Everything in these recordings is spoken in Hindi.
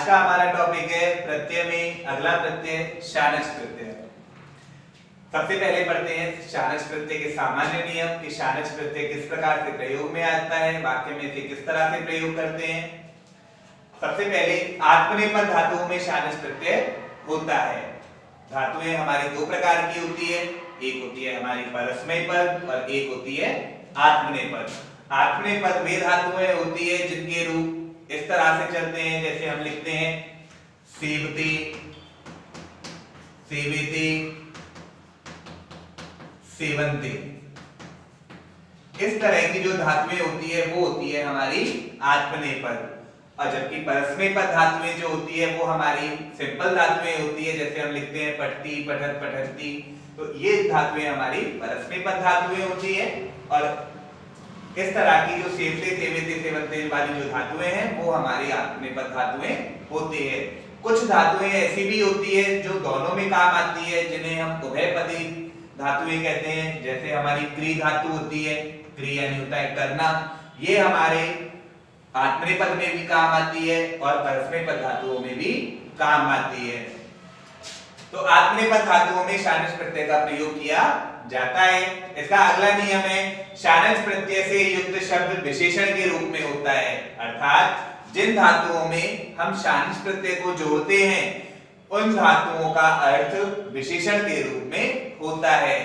का हमारा टॉपिक है प्रत्यय में अगला प्रत्यय शानच प्रत्यय। सबसे पहले पढ़ते हैं शानच प्रत्यय के सामान्य नियम कि शानच प्रत्यय किस प्रकार से प्रयोग में आता है, वाक्य में से किस तरह से प्रयोग करते हैं। सबसे पहले आत्मनेपद धातुओं में शानच प्रत्यय होता है। धातुएं हमारी दो प्रकार की होती है, एक होती है हमारी परस्मय पद और एक होती है आत्मनेपद। आत्मनेपद वे धातुएं होती है जिनके रूप इस तरह से चलते हैं, जैसे हम लिखते हैं सेवते, सेवेते, सेवंते। इस तरह की जो धातुएं होती है वो होती है हमारी आत्मनेपद। और जबकि परस्मय पद धातुएं जो होती है वो हमारी सिंपल धातुएं होती है, जैसे हम लिखते हैं पठती, पठत, पठन्ति। तो ये धातुएं हमारी परस्मय पद धातुएं होती है। और इस तरह की जो सेवते, सेवेते, सेवंते वाली जो धातुएं हैं वो हमारी आत्मनेपद धातुएं होती है। कुछ धातुएं ऐसी भी होती है जो दोनों में काम आती है, जिन्हें हम उभयपदी धातुएं कहते हैं। जैसे हमारी क्री धातु होती है, क्री यानी होता है करना, ये हमारे आत्मनेपद में भी काम आती है और परस्मय पद धातुओं में भी काम आती है। तो आत्मनेपद धातुओं में शानच प्रत्यय का प्रयोग किया जाता है। इसका अगला नियम है शानच प्रत्यय से युक्त शब्द विशेषण के रूप में होता है। अर्थात जिन धातुओं में हम शानच प्रत्यय को जोड़ते हैं उन धातुओं का अर्थ विशेषण के रूप में होता है।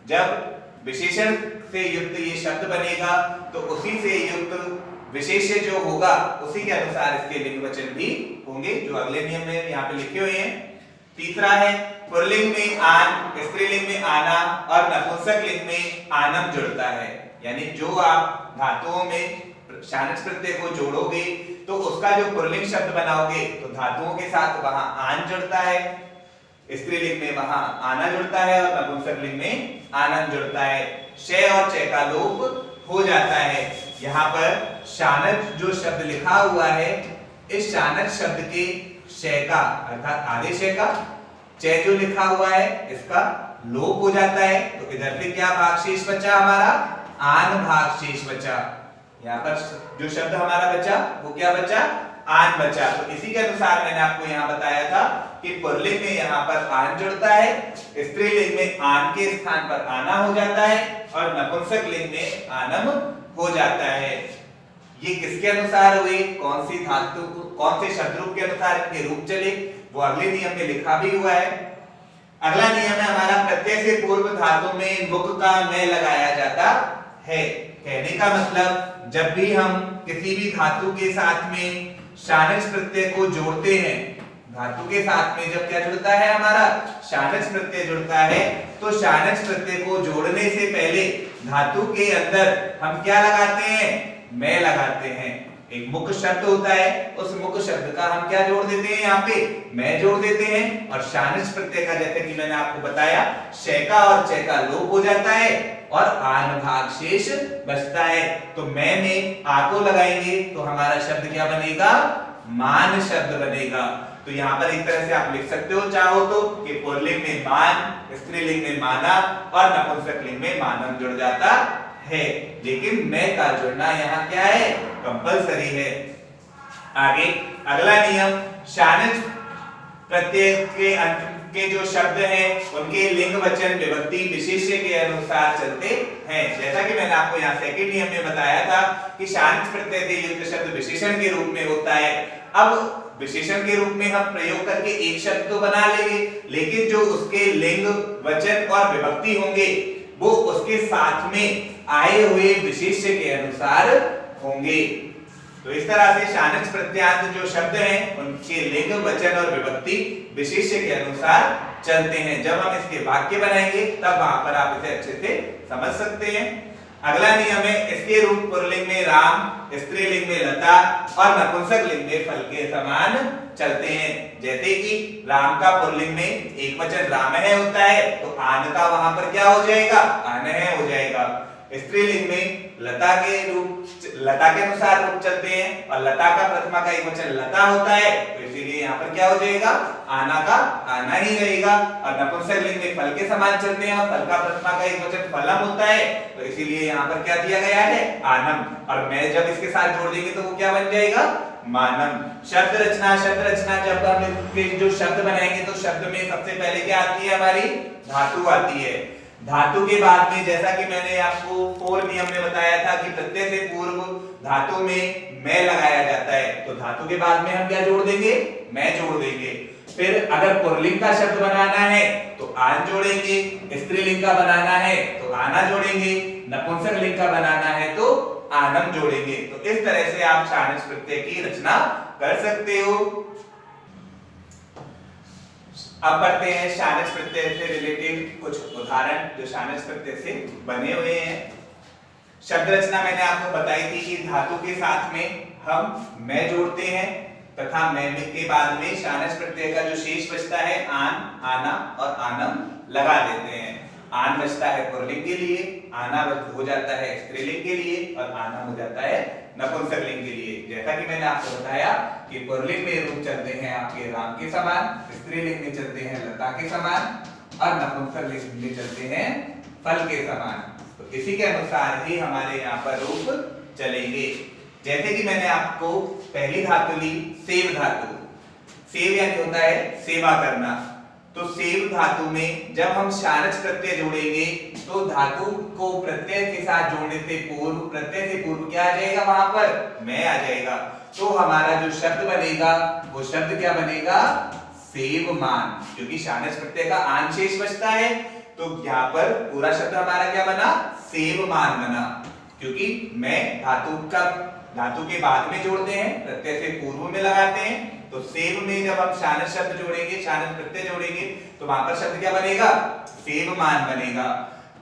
जब विशेषण से युक्त ये शब्द बनेगा तो उसी से युक्त विशेष्य जो होगा उसी के अनुसार इसके लिंग वचन भी होंगे, जो अगले नियम में यहाँ पे लिखे हुए हैं। तीसरा है पुल्लिंग में आन, स्त्रीलिंग में आना और नपुंसक लिंग में आनम जुड़ता है। यानी जो आप धातुओं में शानच प्रत्यय को जोड़ोगे तो उसका जो पुल्लिंग शब्द बनाओगे तो धातुओं के साथ वहां आन जुड़ता है, स्त्रीलिंग में वहां आना जुड़ता है और नपुंसक लिंग में आनम जुड़ता है। श और च का लोप हो जाता है। यहाँ पर शानच जो शब्द लिखा हुआ है, इस शानच शब्द के श का अर्थात आधे श का च जो लिखा हुआ है इसका लोप हो जाता है। तो इधर पे क्या भाग शेष बचा हमारा, आन भाग शेष बचा। यहाँ पर जो शब्द हमारा बचा वो क्या बचा, आन बचा। तो इसी के अनुसार मैंने आपको यहाँ बताया था कि पुल्लिंग में यहाँ पर आन जुड़ता है, स्त्रीलिंग में आन के स्थान पर आना हो जाता है और नपुंसक लिंग में आनम हो जाता है। ये किसके अनुसार हुए, कौन सी धातु, कौन से शब्द रूप के अनुसार इनके रूप चले, वो अगले नियम में लिखा भी हुआ है। अगला नियम है हमारा प्रत्यय से पूर्व धातु में मुख का मैं लगाया जाता है। कहने का मतलब जब भी हम किसी भी धातु के साथ में शानच प्रत्यय को जोड़ते हैं, धातु के साथ में जब क्या जुड़ता है हमारा शानच प्रत्यय जुड़ता है, तो शानच प्रत्यय को जोड़ने से पहले धातु के अंदर हम क्या लगाते हैं, मैं लगाते हैं। एक मुख शब्द होता है, उस मुख शब्द का हम क्या जोड़ देते हैं, यहाँ पे मैं जोड़ देते हैं। और शानच प्रत्यय का जैसे कि मैंने आपको बताया श का और च का लोप हो जाता है और आन भाग शेष बचता है। तो मैं में आ को लगाएंगे तो हमारा शब्द क्या बनेगा, मान शब्द बनेगा। तो यहाँ पर एक तरह से आप लिख सकते हो चाहो तो कि पुल्लिंग में मान, स्त्रीलिंग में माना और नपुंसक लिंग में मानम जुड़ जाता है। लेकिन मैं का जुड़ना यहाँ क्या है, कंपलसरी है। आगे अगला नियम शानच प्रत्यय के अंत के जो शब्द हैं उनके लिंग वचन विभक्ति विशेष्य के अनुसार चलते हैं। जैसा कि मैंने आपको यहाँ सेकंड नियम में बताया था कि शानच प्रत्यय से युक्त शब्द विशेषण के रूप में होता है। अब विशेषण के रूप में हम प्रयोग करके एक शब्द तो बना लेंगे, लेकिन जो उसके लिंग वचन और विभक्ति होंगे वो उसके साथ में आए हुए विशेष्य के अनुसार होंगे। तो इस तरह से शानच प्रत्यांत जो शब्द हैं उनके लिंग वचन और विभक्ति विशेष्य के अनुसार चलते हैं। जब हम इसके वाक्य बनाएंगे तब वहां पर आप इसे अच्छे से समझ सकते हैं। अगला नियम है इसके रूप पुल्लिंग में राम, स्त्रीलिंग में लता और नपुंसक लिंग में फल के समान चलते हैं। जैसे कि राम का पुल्लिंग में एक वचन राम है होता है तो आन का वहां पर क्या हो जाएगा, आन है हो जाएगा। स्त्रीलिंग में लता के रूप, लता के अनुसार रूप चलते हैं और लता का प्रथमा का एक वचन लता होता है तो इसीलिए यहाँ पर क्या हो जाएगा, आना का आना ही रहेगा। और नपुंसक लिंग में फल के समान चलते हैं और फल का प्रथमा का एक वचन फलम होता है तो इसीलिए यहाँ पर क्या दिया गया है, आनम। और मैं जब इसके साथ जोड़ देंगे तो वो क्या बन जाएगा, मानम। शब्द रचना जब हम इसके जो शब्द बनाएंगे तो शब्द में सबसे पहले क्या आती है हमारी धातु आती है। धातु के बाद में जैसा कि मैंने आपको 4 नियम में बताया था कि प्रत्यय से पूर्व धातु में मैं लगाया जाता है, तो धातु के बाद में हम क्या जोड़ देंगे, मैं जोड़ देंगे। फिर अगर पुल्लिंग का शब्द बनाना है तो आन जोड़ेंगे, स्त्रीलिंग का बनाना है तो आना जोड़ेंगे, नपुंसक लिंग का बनाना है तो आनम जोड़ेंगे। तो इस तरह से आप शानच प्रत्यय की रचना कर सकते हो। अब पढ़ते हैं शानच प्रत्यय से रिलेटेड कुछ उदाहरण जो शानच प्रत्यय से बने हुए हैं। शब्द रचना मैंने आपको बताई थी कि धातु के साथ में हम मैं जोड़ते हैं तथा मैं के बाद में शानच प्रत्यय का जो शेष बचता है आन, आना और आनम लगा देते हैं। आन बचता है पुल्लिंग के लिए, आना हो जाता है स्त्रीलिंग के लिए और आनम हो जाता है नपुंसक लिंग के लिए। जैसा कि मैंने आपको बताया कि पुल्लिंग में रूप चलते हैं आपके राम के समान, स्त्रीलिंग में चलते हैं लता के समान और नपुंसक लिंग में चलते हैं फल के समान। तो इसी के अनुसार ही हमारे यहाँ पर रूप चलेंगे। जैसे कि मैंने आपको पहली धातु ली सेव धातु, सेव यानी होता है सेवा करना। तो सेव धातु में जब हम शानच प्रत्यय जोड़ेंगे तो धातु को प्रत्यय के साथ जोड़ने से पूर्व, प्रत्यय से पूर्व क्या आ जाएगा, वहां पर मैं आ जाएगा। तो हमारा जो शब्द बनेगा वो शब्द क्या बनेगा, सेवमान, क्योंकि शानच प्रत्यय का आन शेष बचता है। तो यहाँ पर पूरा शब्द हमारा क्या बना, सेवमान बना, क्योंकि मैं धातु के बाद में जोड़ते हैं, प्रत्यय से पूर्व में लगाते हैं। तो सेव में जब हम शानच शब्द जोड़ेंगे, शानच प्रत्यय जोड़ेंगे तो वहां पर शब्द क्या बनेगा, सेवमान बनेगा।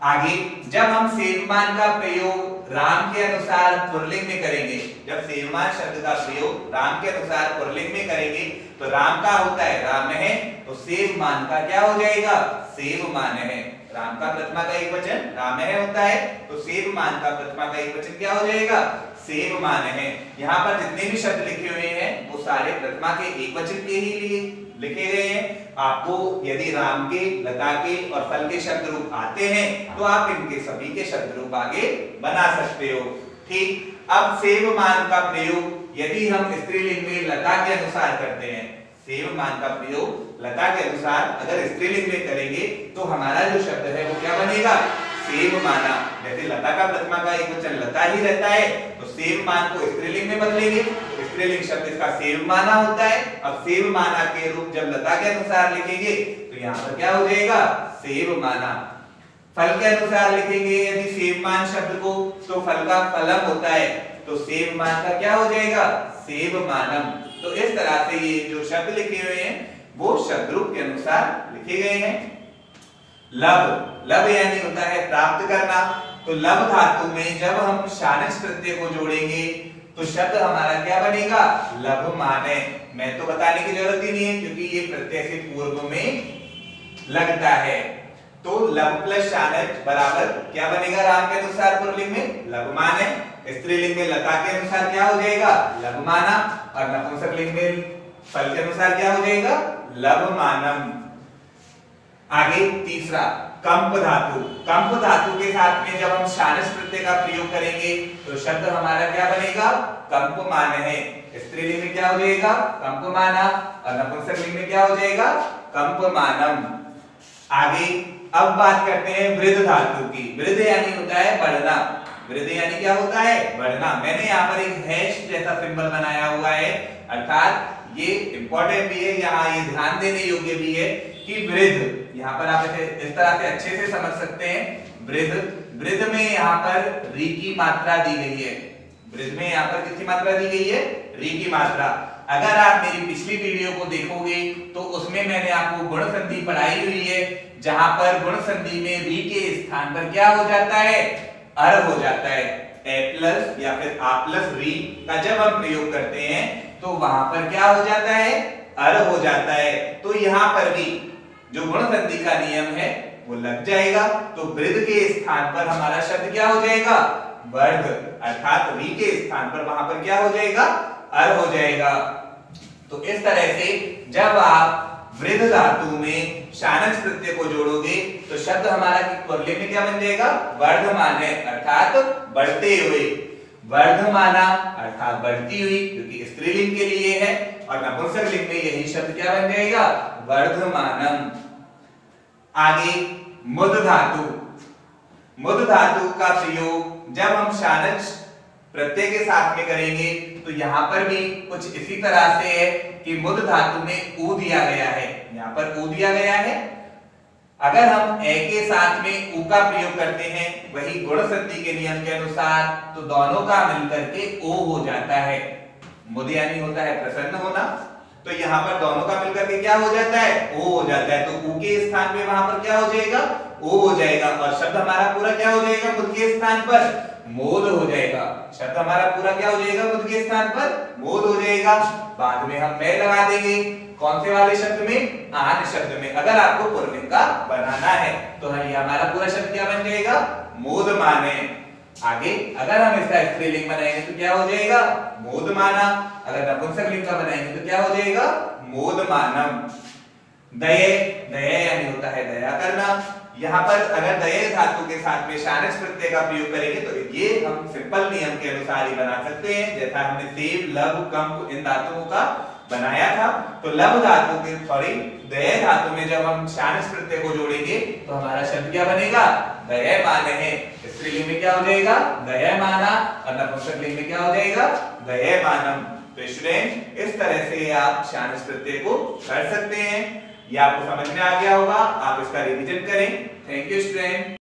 आगे जब हम सेवमान का प्रयोग राम के अनुसार पुल्लिंग में करेंगे, जब सेवमान शब्द का प्रयोग राम के अनुसार पुल्लिंग में करेंगे तो राम का होता है राम है, तो सेवमान का क्या हो जाएगा, सेवमान है। राम का प्रथमा का एक वचन राम है होता है, तो सेवमान का प्रथमा का एक वचन क्या हो जाएगा, सेवमान है। यहाँ पर जितने भी शब्द लिखे हुए हैं वो सारे प्रथमा के एक वचन के ही लिए लिखे गए हैं। आपको यदि राम के, लता के और फल के शब्द रूप आते हैं तो आप इनके सभी के शब्द रूप आगे बना सकते हो। ठीक, अब सेवमान का प्रयोग यदि हम स्त्रीलिंग में लता के अनुसार करते हैं, सेवमान का प्रयोग लता के अनुसार अगर स्त्रीलिंग में करेंगे तो हमारा जो शब्द है वो क्या बनेगा, सेवमाना। जैसे लता का प्रथमा का एक वचन लता ही रहता है तो सेवमान को स्त्रीलिंग में बदलेंगे, तो स्त्रीलिंग शब्द इसका सेवमाना होता है। अब सेवमाना के रूप जब लता के अनुसार लिखेंगे तो यहाँ पर क्या हो जाएगा, सेवमाना। फल के अनुसार लिखेंगे यदि सेवमान शब्द को तो फल का फलम होता है, तो सेवमान का क्या हो जाएगा, सेवमानम। तो इस तरह से ये जो शब्द लिखे हुए हैं वो शब्द रूप के अनुसार लिखे गए हैं। लब यानी होता है प्राप्त करना। तो लब धातु में जब हम शानच प्रत्यय को जोड़ेंगे तो शब्द हमारा क्या बनेगा, लभमाने। मैं तो बताने की जरूरत ही नहीं है क्योंकि ये प्रत्यय से पूर्व में लगता है। तो लब प्लस शानच बराबर क्या बनेगा, राम के अनुसार पुल्लिंग में लभमाने, स्त्रीलिंग में लता के अनुसार क्या हो जाएगा, लभमाना, और नपुंसक लिंग में फल के अनुसार क्या हो जाएगा, लभमानम। आगे तीसरा कंप धातु। कंप धातु के साथ में जब हम शानच प्रत्यय का प्रयोग करेंगे तो शब्द हमारा क्या बनेगा, कंपमान है। स्त्रीलिंग में क्या हो जाएगा, कंपमाना, और नपुंसक लिंग में क्या हो जाएगा, कंपमानम। आगे अब बात करते हैं वृद्ध धातु की। वृद्ध यानी होता है बढ़ना। वृद्ध यानी क्या होता है, बढ़ना। मैंने यहाँ पर एक हैश जैसा सिंबल बनाया हुआ है, अर्थात ये इंपॉर्टेंट भी है, यहाँ ये ध्यान देने योग्य भी है कि वृद्ध, यहाँ पर आप इसे इस तरह से अच्छे से समझ सकते हैं। वृद्ध में यहाँ पर री की मात्रा दी गई है। वृद्ध में यहाँ पर कितनी मात्रा दी गई है, री की मात्रा। अगर आप मेरी पिछली वीडियो को देखोगे तो उसमें मैंने आपको गुण संधि पढ़ाई हुई है, जहां पर गुण संधि में री के स्थान पर क्या हो जाता है, अर हो जाता है। ए प्लस या फिर आ प्लस री का जब हम प्रयोग करते हैं तो वहां पर क्या हो जाता है, अर हो जाता है। तो यहाँ पर भी जो गुण संधि का नियम है वो लग जाएगा। तो वृद्ध के स्थान पर हमारा शब्द क्या हो जाएगा, वर्ध, अर्थात री के स्थान पर वहां पर क्या हो जाएगा, अर हो जाएगा। तो इस तरह से जब आप वृद्ध धातु में शानच प्रत्यय को जोड़ोगे तो शब्द हमारा पुल्लिंग में क्या बन जाएगा, वर्धमान है, अर्थात बढ़ते हुए। वर्धमाना अर्थात बढ़ती हुई, क्योंकि स्त्रीलिंग के लिए है, और नपुंसकलिंग में यही शब्द क्या बन जाएगा, वर्धमानम। आगे मुद धातु। मुद धातु का प्रयोग जब हम शानच प्रत्यय के साथ में करेंगे तो यहां पर भी कुछ इसी तरह से है कि मुद धातु में ऊ दिया गया है, यहां पर ऊ दिया गया है। अगर हम ए के साथ में ऊ का प्रयोग करते हैं वही गुण संधि के नियम के अनुसार, तो दोनों का मिलकर के ओ हो जाता है। मुद यानी होता है प्रसन्न होना, तो यहाँ पर दोनों का मिलकर के क्या हो जाता है, ओ हो जाता है। तो ऊ के स्थान पे वहां पर क्या हो जाएगा, ओ हो जाएगा, और शब्द हमारा पूरा क्या हो जाएगा, मुद के स्थान पर मोद हो जाएगा। शब्द हमारा पूरा क्या हो जाएगा, मुद के स्थान पर मोद हो जाएगा। बाद में हम मैं लगा देंगे, कौन से वाले शब्द में, आन शब्द में। अगर आपको पुल्लिंग का बनाना है तो ये हमारा पूरा शब्द क्या बन जाएगा, मोद माने। आगे अगर हम इसका स्त्रीलिंग बनाएंगे तो क्या हो जाएगा, मोद माना। अगर नपुंसकलिंग का बनाएंगे तो क्या हो जाएगा, मोद मानम। दये, दया यानी होता है दया करना। यहाँ पर अगर दये धातु के साथ में शानच प्रत्यय का प्रयोग करेंगे तो ये हम सिंपल नियम के अनुसार ही बना सकते हैं, जैसा हमने सेव, लब, कंप इन धातुओं का बनाया था। तो लब धातु के दये धातु में जब हम शानच प्रत्यय को जोड़ेंगे तो हमारा शब्द क्या बनेगा, दयमाने है। स्त्रीलिंग में क्या हो जाएगा, दयमाना, और नपुंसकलिंग में क्या हो जाएगा, दयमानम। तो स्टूडेंट इस तरह से आप शानच प्रत्यय को कर सकते हैं। ये आपको समझ में आ गया होगा, आप इसका रिवीजन करें। Thank you student.